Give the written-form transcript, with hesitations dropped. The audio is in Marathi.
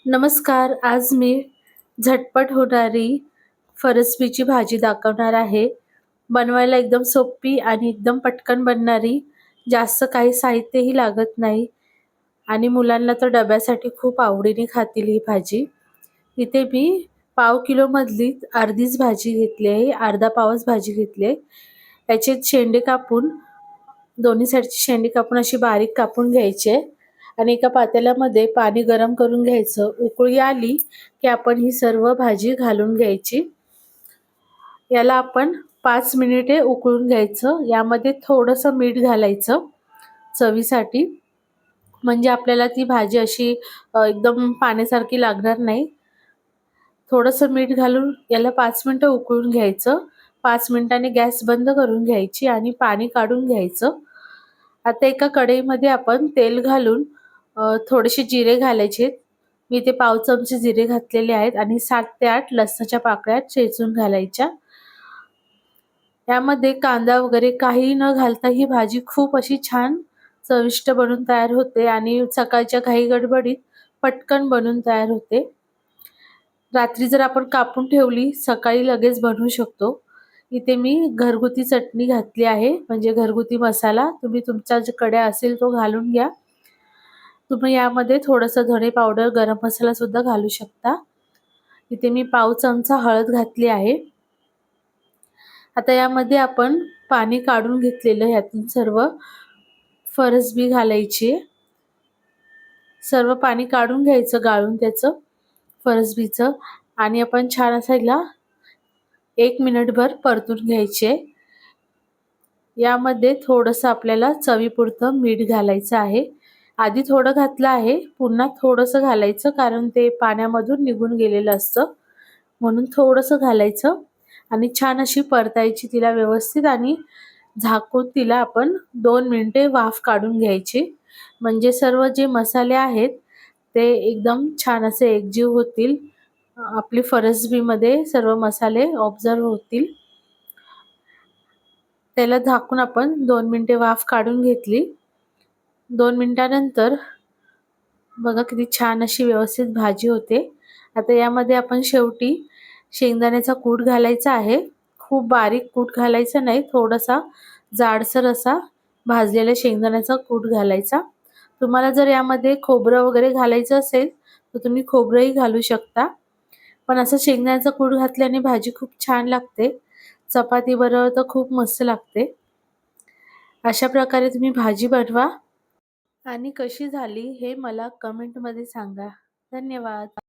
नमस्कार. आज मी झटपट होणारी फरसबीची भाजी दाखवणार आहे. बनवायला एकदम सोपी आणि एकदम पटकन बनणारी, जास्त काही साहित्यही लागत नाही आणि मुलांना तर डब्यासाठी खूप आवडीने खातील ही भाजी. इथे मी पाव किलोमधली अर्धीच भाजी घेतली आहे, अर्धा पावच भाजी घेतली आहे. याचे शेंडे कापून, दोन्ही साईडची शेंडी कापून अशी बारीक कापून घ्यायची आहे आणि एका पातेल्यामध्ये पाणी गरम करून घ्यायचं. उकळी आली की आपण ही सर्व भाजी घालून घ्यायची. याला आपण 5 मिनिटे उकळून घ्यायचं. यामध्ये थोडंसं मीठ घालायचं चवीसाठी, म्हणजे आपल्याला ती भाजी अशी एकदम पाण्यासारखी लागणार नाही. थोडंसं मीठ घालून याला 5 मिनिटं उकळून घ्यायचं. 5 मिनिटांनी गॅस बंद करून घ्यायची आणि पाणी काढून घ्यायचं. आता एका कढईमध्ये आपण तेल घालून थोडेसे जिरे घालायचे. मी इथे पाव चमचे जिरे घातलेले आहेत आणि 7 ते 8 लसणाच्या पाकळ्या चेचून घालायच्या. यामध्ये कांदा वगैरे काही न घालता ही भाजी खूप अशी छान चविष्ट बनून तयार होते आणि सकाळच्या घाई गडबडीत पटकन बनून तयार होते. रात्री जर आपण कापून ठेवली, सकाळी लगेच बनवू शकतो. इथे मी घरगुती चटणी घातली आहे, म्हणजे घरगुती मसाला. तुम्ही तुमच्याकडे असेल तो घालून घ्या. तुम्ही यामध्ये थोडंसं धणे पावडर, गरम मसाला सुद्धा घालू शकता. इथे मी पाव चमचा हळद घातली आहे. आता यामध्ये आपण पाणी काढून घेतलेलं यातून सर्व फरसबी घालायची. सर्व पाणी काढून घ्यायचं गाळून त्याचं फरसबीचं आणि आपण छान असं हिला 1 मिनिटभर परतून घ्यायचे. यामध्ये थोडंसं आपल्याला चवीपुरतं मीठ घालायचं आहे. आधी थोडं घातलं आहे, पुन्हा थोडंसं घालायचं, कारण ते पाण्यामधून निघून गेलेलं असतं, म्हणून थोडंसं घालायचं आणि छान अशी परतायची तिला व्यवस्थित आणि झाकून तिला आपण 2 मिनिटे वाफ काढून घ्यायची. म्हणजे सर्व जे मसाले आहेत ते एकदम छान असे एकजीव होतील. आपली फरसबीमध्ये सर्व मसाले ऑब्झर्व होतील. त्याला झाकून आपण 2 मिनिटे वाफ काढून घेतली. 2 मिनिटानंतर बघा किती छान अशी व्यवस्थित भाजी होते. आता यामध्ये आपण शेवटी शेंगदाण्याचा कूट घालायचा आहे. खूप बारीक कूट घालायचा नाही, थोडासा जाडसर असा भाजलेला शेंगदाण्याचा कूट घालायचा. तुम्हाला जर यामध्ये खोबरं वगैरे घालायचं असेल तर तुम्ही खोबरंही घालू शकता, पण असं शेंगदाण्याचा कूट घातल्याने भाजी खूप छान लागते. चपाती बरोबर तर खूप मस्त लागते. अशा प्रकारे तुम्ही भाजी बनवा आणि कशी झाली हे मला कमेंटमध्ये सांगा. धन्यवाद.